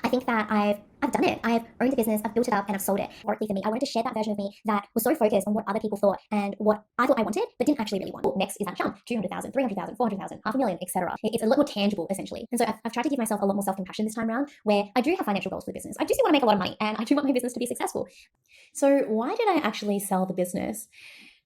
I think that I've done it. I've owned a business, I've built it up, and I've sold it. Or at least for me, I wanted to share that version of me that was so focused on what other people thought and what I thought I wanted, but didn't actually really want. Next is that jump: 200,000, 300,000, 400,000, $500,000, etc. It's a lot more tangible, essentially. And so I've tried to give myself a lot more self-compassion this time around, where I do have financial goals for the business. I do still want to make a lot of money, and I do want my business to be successful. So why did I actually sell the business?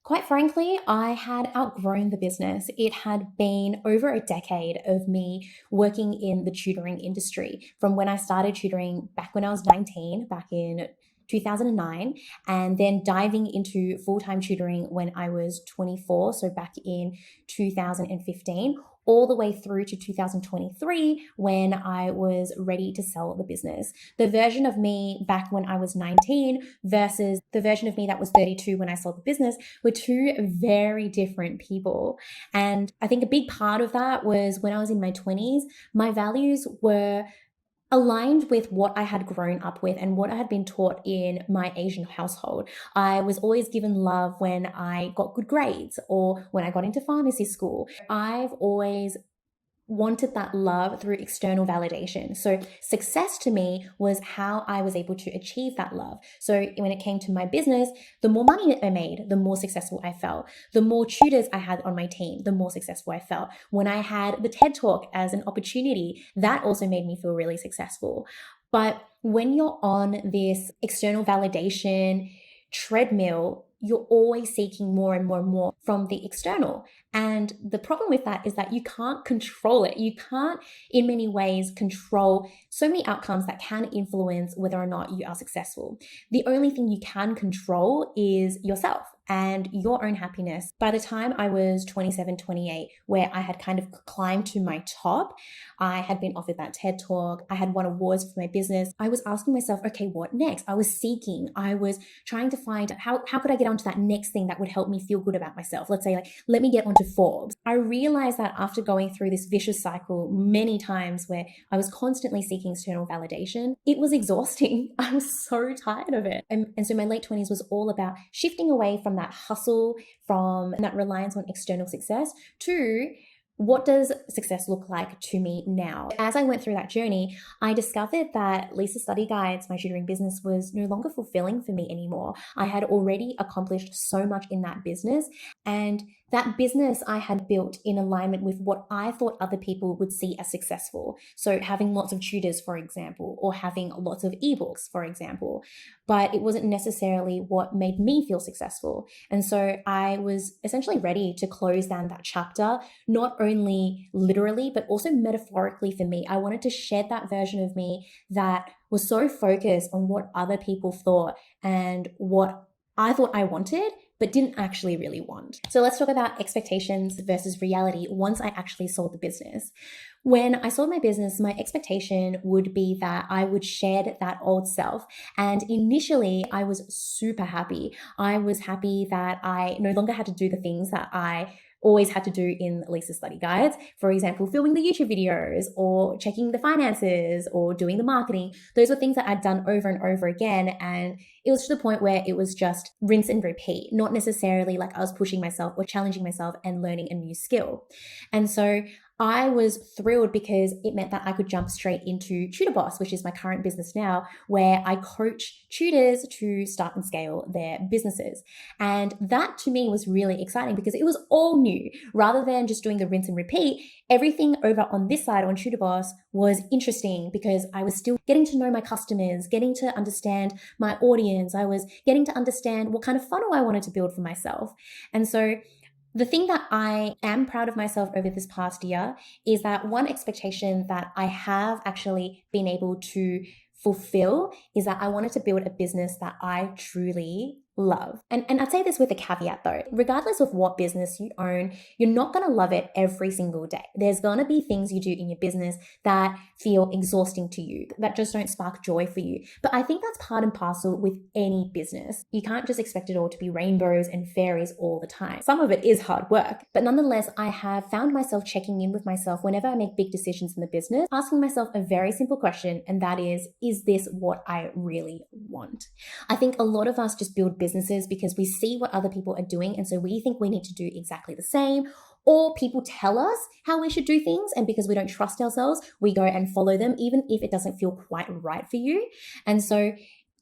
Quite frankly, I had outgrown the business. It had been over a decade of me working in the tutoring industry, from when I started tutoring back when I was 19, back in 2009, and then diving into full-time tutoring when I was 24, so back in 2015, all the way through to 2023 when I was ready to sell the business. The version of me back when I was 19 versus the version of me that was 32 when I sold the business were two very different people. And I think a big part of that was when I was in my 20s, my values were aligned with what I had grown up with and what I had been taught in my Asian household. I was always given love when I got good grades or when I got into pharmacy school. I've always wanted that love through external validation. So success to me was how I was able to achieve that love. So when it came to my business, the more money I made, the more successful I felt. The more tutors I had on my team, the more successful I felt. When I had the TED Talk as an opportunity, that also made me feel really successful. But when you're on this external validation treadmill, you're always seeking more and more and more from the external. And the problem with that is that you can't control it. You can't, in many ways, control so many outcomes that can influence whether or not you are successful. The only thing you can control is yourself and your own happiness. By the time I was 27, 28, where I had kind of climbed to my top, I had been offered that TED Talk, I had won awards for my business. I was asking myself, okay, what next? I was seeking, I was trying to find how could I get onto that next thing that would help me feel good about myself? Let's say, let me get onto Forbes. I realized that after going through this vicious cycle many times where I was constantly seeking external validation, it was exhausting. I was so tired of it. And so my late 20s was all about shifting away from that hustle, from that reliance on external success to what does success look like to me now? As I went through that journey, I discovered that Lisa Study Guides, my tutoring business, was no longer fulfilling for me anymore. I had already accomplished so much in that business, and that business I had built in alignment with what I thought other people would see as successful. So having lots of tutors, for example, or having lots of ebooks, for example, but it wasn't necessarily what made me feel successful. And so I was essentially ready to close down that chapter, not only literally, but also metaphorically for me. I wanted to shed that version of me that was so focused on what other people thought and what I thought I wanted, but didn't actually really want. So let's talk about expectations versus reality once I actually sold the business. When I sold my business, my expectation would be that I would shed that old self. And initially, I was super happy. I was happy that I no longer had to do the things that I always had to do in Lisa Study Guides. For example, filming the YouTube videos or checking the finances or doing the marketing. Those were things that I'd done over and over again. And it was to the point where it was just rinse and repeat, not necessarily like I was pushing myself or challenging myself and learning a new skill. And so I was thrilled because it meant that I could jump straight into Tutorboss, which is my current business now, where I coach tutors to start and scale their businesses. And that to me was really exciting because it was all new. Rather than just doing the rinse and repeat, everything over on this side on Tutorboss was interesting because I was still getting to know my customers, getting to understand my audience. I was getting to understand what kind of funnel I wanted to build for myself. And so the thing that I am proud of myself over this past year is that one expectation that I have actually been able to fulfill is that I wanted to build a business that I truly love. And I'd say this with a caveat though, regardless of what business you own, you're not going to love it every single day. There's going to be things you do in your business that feel exhausting to you, that just don't spark joy for you. But I think that's part and parcel with any business. You can't just expect it all to be rainbows and fairies all the time. Some of it is hard work, but nonetheless, I have found myself checking in with myself whenever I make big decisions in the business, asking myself a very simple question, and that is this what I really want? I think a lot of us just build businesses because we see what other people are doing, and so we think we need to do exactly the same, or people tell us how we should do things, and because we don't trust ourselves, we go and follow them even if it doesn't feel quite right for you. And so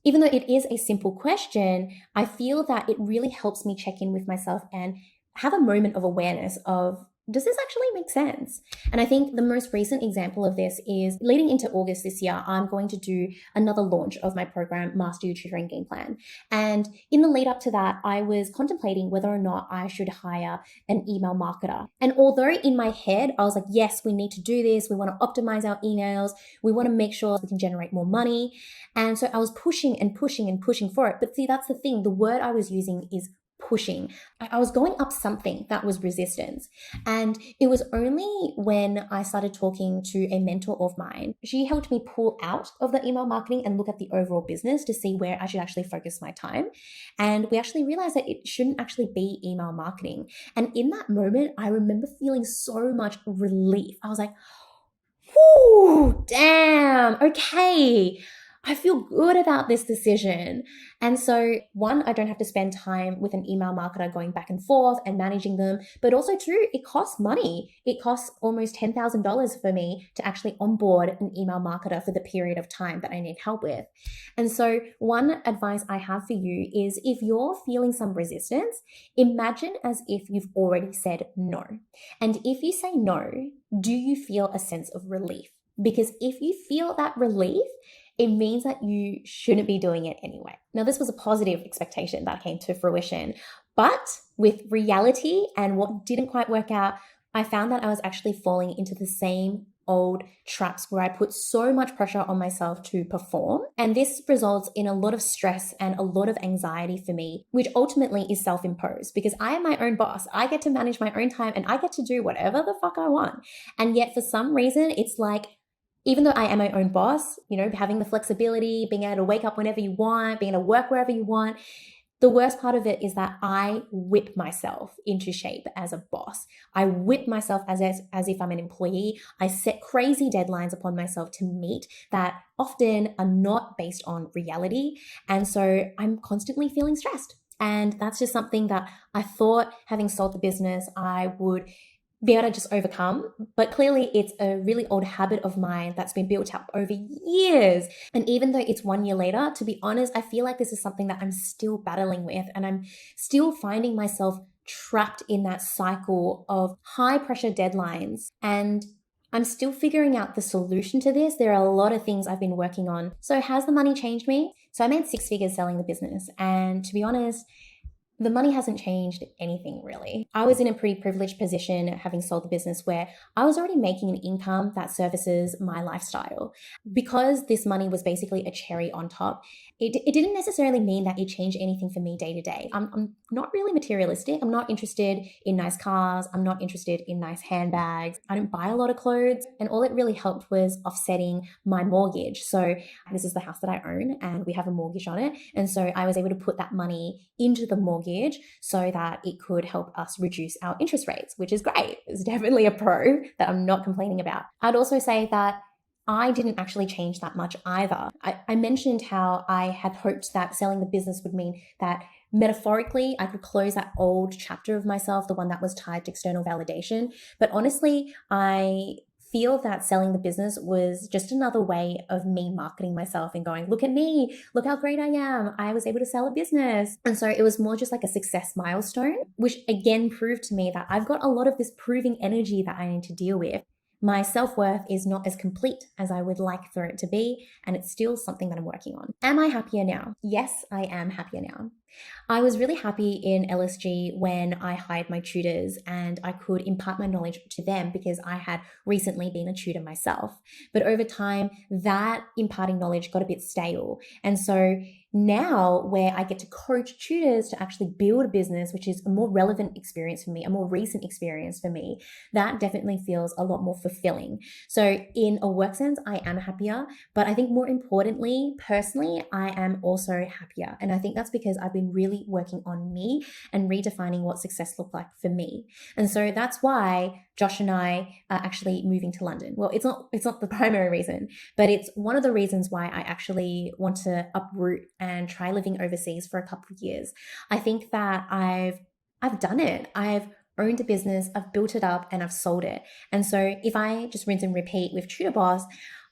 even though it is a simple question, I feel that it really helps me check in with myself and have a moment of awareness of, does this actually make sense? And I think the most recent example of this is leading into August this year, I'm going to do another launch of my program, Master Your Tutoring Game Plan. And in the lead up to that, I was contemplating whether or not I should hire an email marketer. And although in my head, I was like, yes, we need to do this. We want to optimize our emails. We want to make sure we can generate more money. And so I was pushing and pushing and pushing for it. But see, that's the thing. The word I was using is pushing. I was going up something that was resistance. And it was only when I started talking to a mentor of mine, she helped me pull out of the email marketing and look at the overall business to see where I should actually focus my time. And we actually realized that it shouldn't actually be email marketing. And in that moment, I remember feeling so much relief. I was like, whoo, damn, okay. I feel good about this decision. And so one, I don't have to spend time with an email marketer going back and forth and managing them, but also two, it costs money. It costs almost $10,000 for me to actually onboard an email marketer for the period of time that I need help with. And so one advice I have for you is, if you're feeling some resistance, imagine as if you've already said no. And if you say no, do you feel a sense of relief? Because if you feel that relief, it means that you shouldn't be doing it anyway. Now, this was a positive expectation that came to fruition, but with reality and what didn't quite work out, I found that I was actually falling into the same old traps where I put so much pressure on myself to perform. And this results in a lot of stress and a lot of anxiety for me, which ultimately is self-imposed because I am my own boss. I get to manage my own time and I get to do whatever the fuck I want. And yet for some reason, it's like, even though I am my own boss, having the flexibility, being able to wake up whenever you want, being able to work wherever you want, the worst part of it is that I whip myself into shape as a boss. I whip myself as if I'm an employee. I set crazy deadlines upon myself to meet that often are not based on reality. And so I'm constantly feeling stressed. And that's just something that I thought, having sold the business, I would be able to just overcome. But clearly it's a really old habit of mine that's been built up over years. And even though it's 1 year later, to be honest, I feel like this is something that I'm still battling with, and I'm still finding myself trapped in that cycle of high pressure deadlines. And I'm still figuring out the solution to this. There are a lot of things I've been working on. So has the money changed me? So I made 6 figures selling the business. And to be honest, the money hasn't changed anything really. I was in a pretty privileged position having sold the business where I was already making an income that services my lifestyle. Because this money was basically a cherry on top, it didn't necessarily mean that it changed anything for me day to day. I'm not really materialistic. I'm not interested in nice cars. I'm not interested in nice handbags. I don't buy a lot of clothes. And all it really helped was offsetting my mortgage. So this is the house that I own and we have a mortgage on it. And so I was able to put that money into the mortgage so that it could help us reduce our interest rates, which is great. It's definitely a pro that I'm not complaining about. I'd also say that I didn't actually change that much either. I mentioned how I had hoped that selling the business would mean that metaphorically I could close that old chapter of myself, the one that was tied to external validation. But honestly, I feel that selling the business was just another way of me marketing myself and going, look at me, look how great I am. I was able to sell a business. And so it was more just like a success milestone, which again proved to me that I've got a lot of this proving energy that I need to deal with. My self-worth is not as complete as I would like for it to be, and it's still something that I'm working on. Am I happier now? Yes, I am happier now. I was really happy in LSG when I hired my tutors and I could impart my knowledge to them because I had recently been a tutor myself. But over time, that imparting knowledge got a bit stale. And so now where I get to coach tutors to actually build a business, which is a more relevant experience for me, a more recent experience for me, that definitely feels a lot more fulfilling. So in a work sense, I am happier, but I think more importantly, personally, I am also happier. And I think that's because I've been really working on me and redefining what success looked like for me. And so that's why Josh and I are actually moving to London. Well, it's not the primary reason, but it's one of the reasons why I actually want to uproot and try living overseas for a couple of years. I think that I've done it. I've owned a business, I've built it up, and I've sold it. And so if I just rinse and repeat with Tutorboss,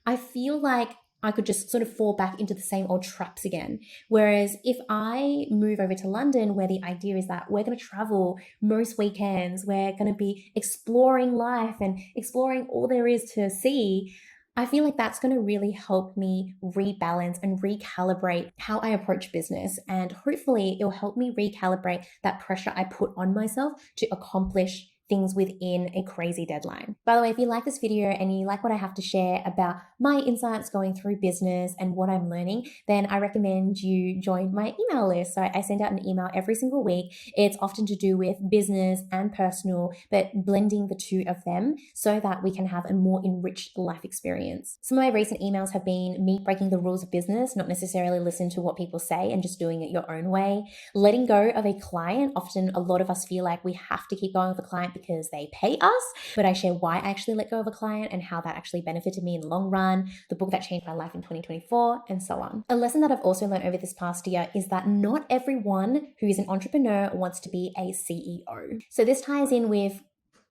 I feel like I could just sort of fall back into the same old traps again. Whereas if I move over to London, where the idea is that we're going to travel most weekends, we're going to be exploring life and exploring all there is to see, I feel like that's going to really help me rebalance and recalibrate how I approach business. And hopefully it'll help me recalibrate that pressure I put on myself to accomplish things within a crazy deadline. By the way, if you like this video and you like what I have to share about my insights going through business and what I'm learning, then I recommend you join my email list. So I send out an email every single week. It's often to do with business and personal, but blending the two of them so that we can have a more enriched life experience. Some of my recent emails have been me breaking the rules of business, not necessarily listen to what people say and just doing it your own way. Letting go of a client. Often a lot of us feel like we have to keep going with a client because they pay us, but I share why I actually let go of a client and how that actually benefited me in the long run, the book that changed my life in 2024, and so on. A lesson that I've also learned over this past year is that not everyone who is an entrepreneur wants to be a CEO. So this ties in with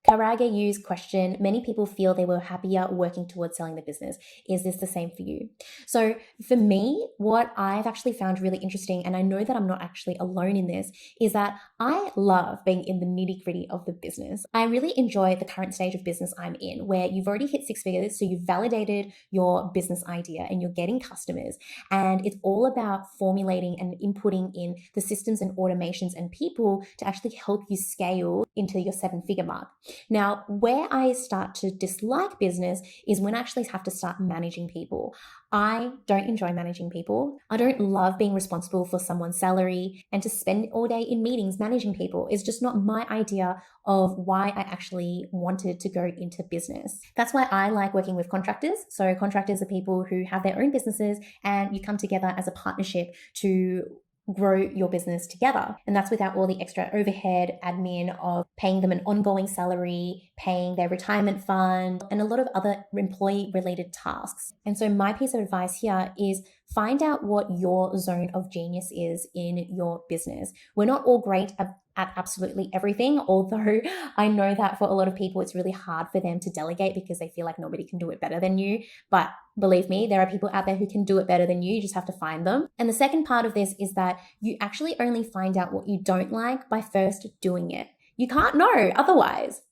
Karage Yu's question, many people feel they were happier working towards selling the business. Is this the same for you? So for me, what I've actually found really interesting, and I know that I'm not actually alone in this, is that I love being in the nitty-gritty of the business. I really enjoy the current stage of business I'm in, where you've already hit 6 figures, so you've validated your business idea and you're getting customers. And it's all about formulating and inputting in the systems and automations and people to actually help you scale into your 7-figure mark. Now, where I start to dislike business is when I actually have to start managing people. I don't enjoy managing people. I don't love being responsible for someone's salary, and to spend all day in meetings managing people is just not my idea of why I actually wanted to go into business. That's why I like working with contractors. So contractors are people who have their own businesses and you come together as a partnership to grow your business together. And that's without all the extra overhead, admin of paying them an ongoing salary, paying their retirement fund, and a lot of other employee related tasks. And so my piece of advice here is find out what your zone of genius is in your business. We're not all great at absolutely everything, although I know that for a lot of people, it's really hard for them to delegate because they feel like nobody can do it better than you. But believe me, there are people out there who can do it better than you. You just have to find them. And the second part of this is that you actually only find out what you don't like by first doing it. You can't know otherwise.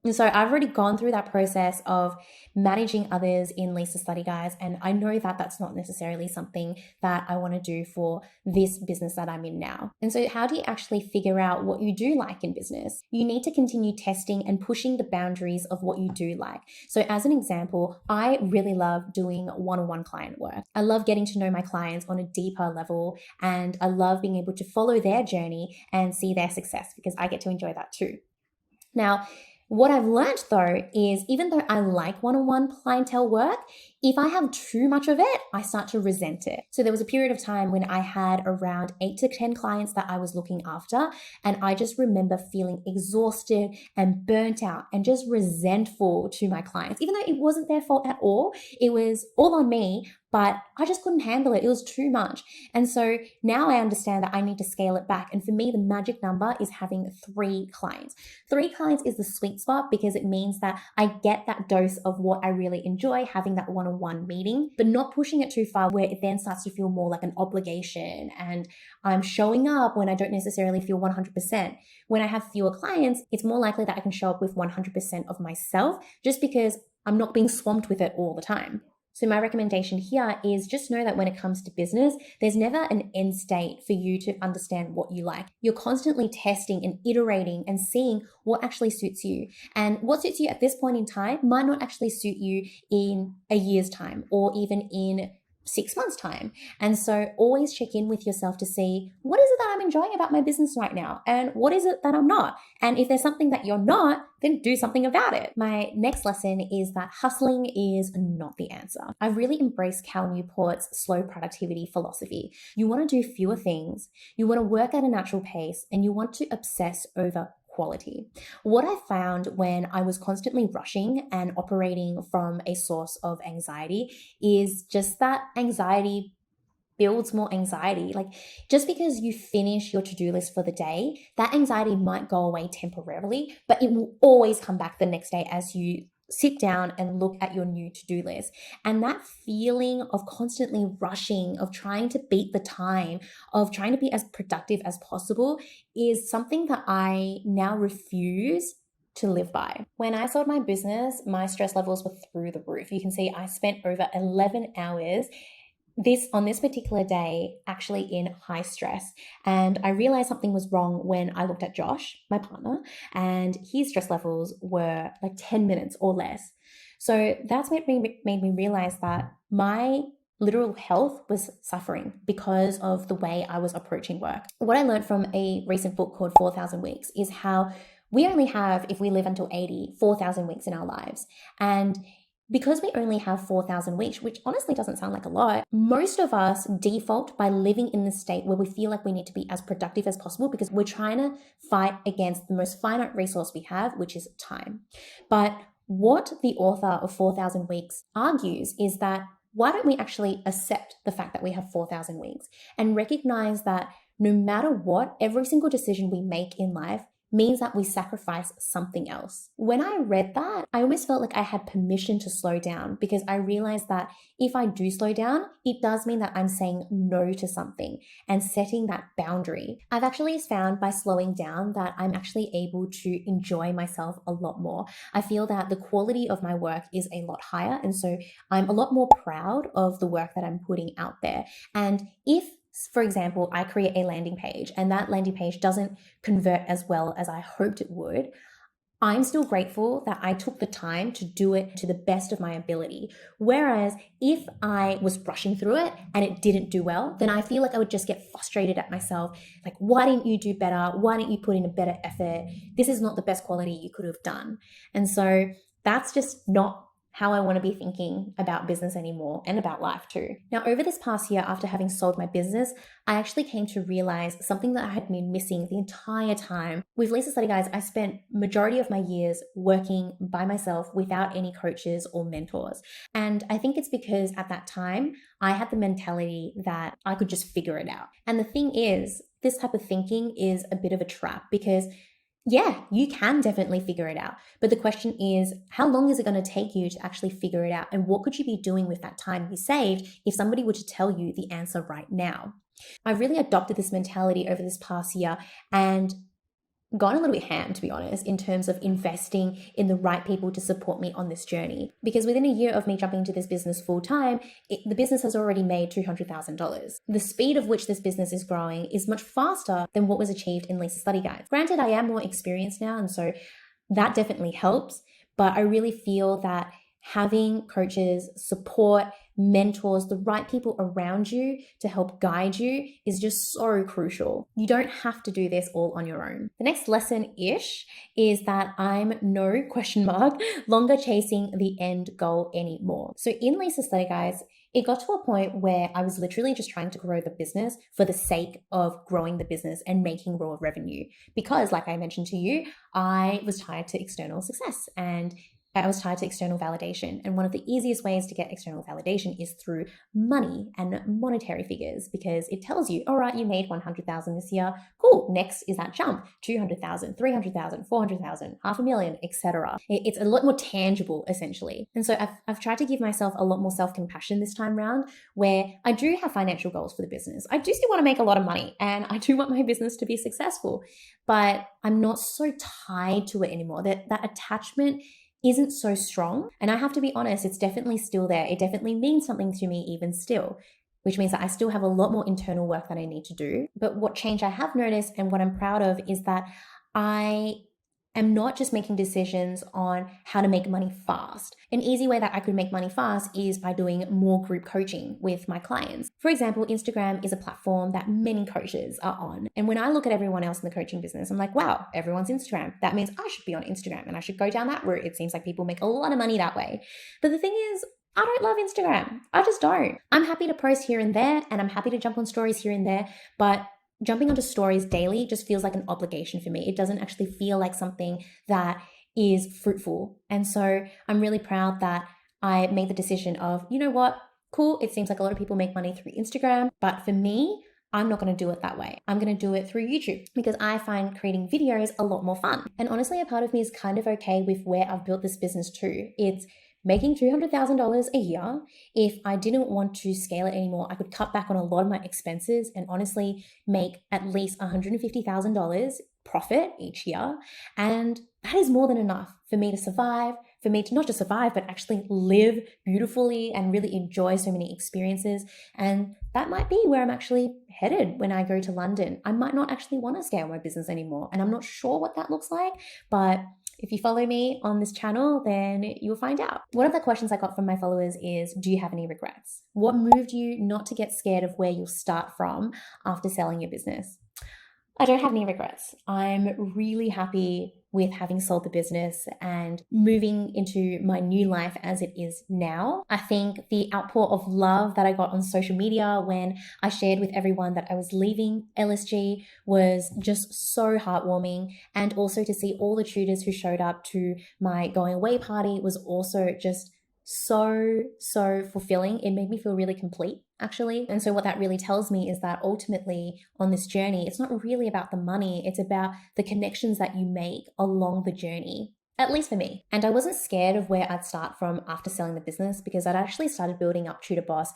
And so I've already gone through that process of managing others in Lisa Study Guys, and I know that that's not necessarily something that I want to do for this business that I'm in now. And so how do you actually figure out what you do like in business? You need to continue testing and pushing the boundaries of what you do like. So as an example, I really love doing one-on-one client work. I love getting to know my clients on a deeper level, and I love being able to follow their journey and see their success because I get to enjoy that too. Now, what I've learned though is even though I like one-on-one clientele work, if I have too much of it, I start to resent it. So there was a period of time when I had around 8 to 10 clients that I was looking after, and I just remember feeling exhausted and burnt out and just resentful to my clients, even though it wasn't their fault at all. It was all on me, but I just couldn't handle it. It was too much. And so now I understand that I need to scale it back. And for me, the magic number is having 3 clients. 3 clients is the sweet spot because it means that I get that dose of what I really enjoy, having that one-on-one meeting, but not pushing it too far where it then starts to feel more like an obligation and I'm showing up when I don't necessarily feel 100%. When I have fewer clients, it's more likely that I can show up with 100% of myself just because I'm not being swamped with it all the time. So my recommendation here is just know that when it comes to business, there's never an end state for you to understand what you like. You're constantly testing and iterating and seeing what actually suits you. And what suits you at this point in time might not actually suit you in a year's time or even in 6 months' time. And so always check in with yourself to see what is it that I'm enjoying about my business right now and what is it that I'm not. And if there's something that you're not, then do something about it. My next lesson is that hustling is not the answer. I really embrace Cal Newport's slow productivity philosophy. You want to do fewer things, you want to work at a natural pace, and you want to obsess over quality. What I found when I was constantly rushing and operating from a source of anxiety is just that anxiety builds more anxiety. Like, just because you finish your to-do list for the day, that anxiety might go away temporarily, but it will always come back the next day as you sit down and look at your new to-do list. And that feeling of constantly rushing, of trying to beat the time, of trying to be as productive as possible is something that I now refuse to live by. When I sold my business, my stress levels were through the roof. You can see I spent over 11 hours on this particular day actually in high stress. And I realized something was wrong when I looked at Josh, my partner, and his stress levels were like 10 minutes or less. So that's what made me realize that my literal health was suffering because of the way I was approaching work. What I learned from a recent book called 4,000 Weeks is how we only have, if we live until 80, 4,000 weeks in our lives. And because we only have 4,000 weeks, which honestly doesn't sound like a lot, most of us default by living in the state where we feel like we need to be as productive as possible because we're trying to fight against the most finite resource we have, which is time. But what the author of 4,000 Weeks argues is that why don't we actually accept the fact that we have 4,000 weeks and recognize that no matter what, every single decision we make in life means that we sacrifice something else. When I read that, I almost felt like I had permission to slow down because I realized that if I do slow down, it does mean that I'm saying no to something and setting that boundary. I've actually found by slowing down that I'm actually able to enjoy myself a lot more. I feel that the quality of my work is a lot higher, and so I'm a lot more proud of the work that I'm putting out there. And if, for example, I create a landing page and that landing page doesn't convert as well as I hoped it would, I'm still grateful that I took the time to do it to the best of my ability. Whereas if I was rushing through it and it didn't do well, then I feel like I would just get frustrated at myself. Like, why didn't you do better? Why didn't you put in a better effort? This is not the best quality you could have done. And so that's just not how I want to be thinking about business anymore and about life too. Now, over this past year, after having sold my business, I actually came to realize something that I had been missing the entire time. With Lisa Study Guides, I spent majority of my years working by myself without any coaches or mentors. And I think it's because at that time, I had the mentality that I could just figure it out. And the thing is, this type of thinking is a bit of a trap because yeah, you can definitely figure it out. But the question is, how long is it going to take you to actually figure it out? And what could you be doing with that time you saved if somebody were to tell you the answer right now? I've really adopted this mentality over this past year and gone a little bit ham, to be honest, in terms of investing in the right people to support me on this journey. Because within a year of me jumping into this business full time, the business has already made $200,000. The speed of which this business is growing is much faster than what was achieved in Lisa Study Guides. Granted, I am more experienced now, and so that definitely helps. But I really feel that having coaches, support, mentors, the right people around you to help guide you is just so crucial. You don't have to do this all on your own. The next lesson-ish is that I'm longer chasing the end goal anymore. So in Lisa Study Guides, it got to a point where I was literally just trying to grow the business for the sake of growing the business and making raw revenue. Because like I mentioned to you, I was tied to external success and I was tied to external validation. And one of the easiest ways to get external validation is through money and monetary figures, because it tells you, all right, you made 100,000 this year. Cool. Next is that jump, 200,000, 300,000, 400,000, $500,000, etc. It's a lot more tangible, essentially. And so I've tried to give myself a lot more self-compassion this time around, where I do have financial goals for the business. I do still want to make a lot of money and I do want my business to be successful, but I'm not so tied to it anymore. That attachment isn't so strong. And I have to be honest, it's definitely still there. It definitely means something to me even still, which means that I still have a lot more internal work that I need to do. But what change I have noticed and what I'm proud of is that I am not just making decisions on how to make money fast. An easy way that I could make money fast is by doing more group coaching with my clients. For example, Instagram is a platform that many coaches are on. And when I look at everyone else in the coaching business, I'm like, wow, everyone's Instagram. That means I should be on Instagram and I should go down that route. It seems like people make a lot of money that way. But the thing is, I don't love Instagram. I just don't. I'm happy to post here and there and I'm happy to jump on stories here and there, but jumping onto stories daily just feels like an obligation for me. It doesn't actually feel like something that is fruitful. And so I'm really proud that I made the decision of, you know what? Cool, it seems like a lot of people make money through Instagram, but for me, I'm not going to do it that way. I'm going to do it through YouTube because I find creating videos a lot more fun. And honestly, a part of me is kind of okay with where I've built this business to. It's making $200,000 a year. If I didn't want to scale it anymore, I could cut back on a lot of my expenses and honestly make at least $150,000 profit each year. And that is more than enough for me to survive, for me to not just survive, but actually live beautifully and really enjoy so many experiences. And that might be where I'm actually headed when I go to London. I might not actually want to scale my business anymore. And I'm not sure what that looks like, but if you follow me on this channel, then you'll find out. One of the questions I got from my followers is, do you have any regrets? What moved you not to get scared of where you'll start from after selling your business? I don't have any regrets. I'm really happy with having sold the business and moving into my new life as it is now. I think the outpour of love that I got on social media when I shared with everyone that I was leaving LSG was just so heartwarming. And also to see all the tutors who showed up to my going away party was also just so fulfilling. It made me feel really complete, actually. And so what that really tells me is that ultimately on this journey, it's not really about the money. It's about the connections that you make along the journey, at least for me. And I wasn't scared of where I'd start from after selling the business because I'd actually started building up Tutorboss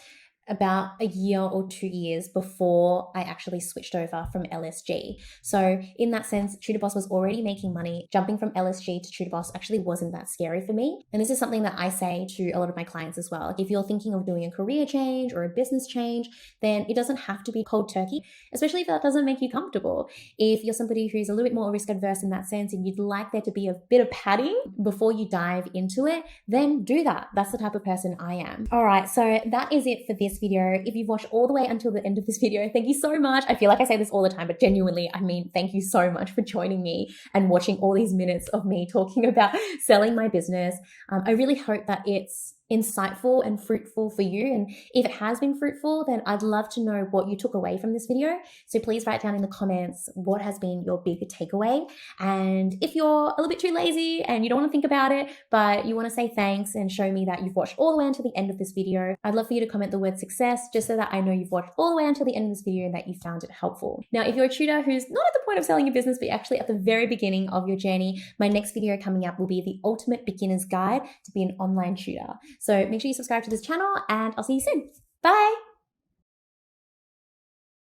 about a year or 2 years before I actually switched over from LSG. So in that sense, Tutorboss was already making money. Jumping from LSG to Tutorboss actually wasn't that scary for me. And this is something that I say to a lot of my clients as well. Like if you're thinking of doing a career change or a business change, then it doesn't have to be cold turkey, especially if that doesn't make you comfortable. If you're somebody who's a little bit more risk adverse in that sense and you'd like there to be a bit of padding before you dive into it, then do that. That's the type of person I am. All right, so that is it for this video. If you've watched all the way until the end of this video, thank you so much. I feel like I say this all the time, but genuinely, I mean, thank you so much for joining me and watching all these minutes of me talking about selling my business. I really hope that it's insightful and fruitful for you. And if it has been fruitful, then I'd love to know what you took away from this video. So please write down in the comments what has been your big takeaway. And if you're a little bit too lazy and you don't want to think about it, but you want to say thanks and show me that you've watched all the way until the end of this video, I'd love for you to comment the word success just so that I know you've watched all the way until the end of this video and that you found it helpful. Now, if you're a tutor who's not at the point of selling your business, but actually at the very beginning of your journey, my next video coming up will be the ultimate beginner's guide to be an online tutor. So make sure you subscribe to this channel and I'll see you soon. Bye.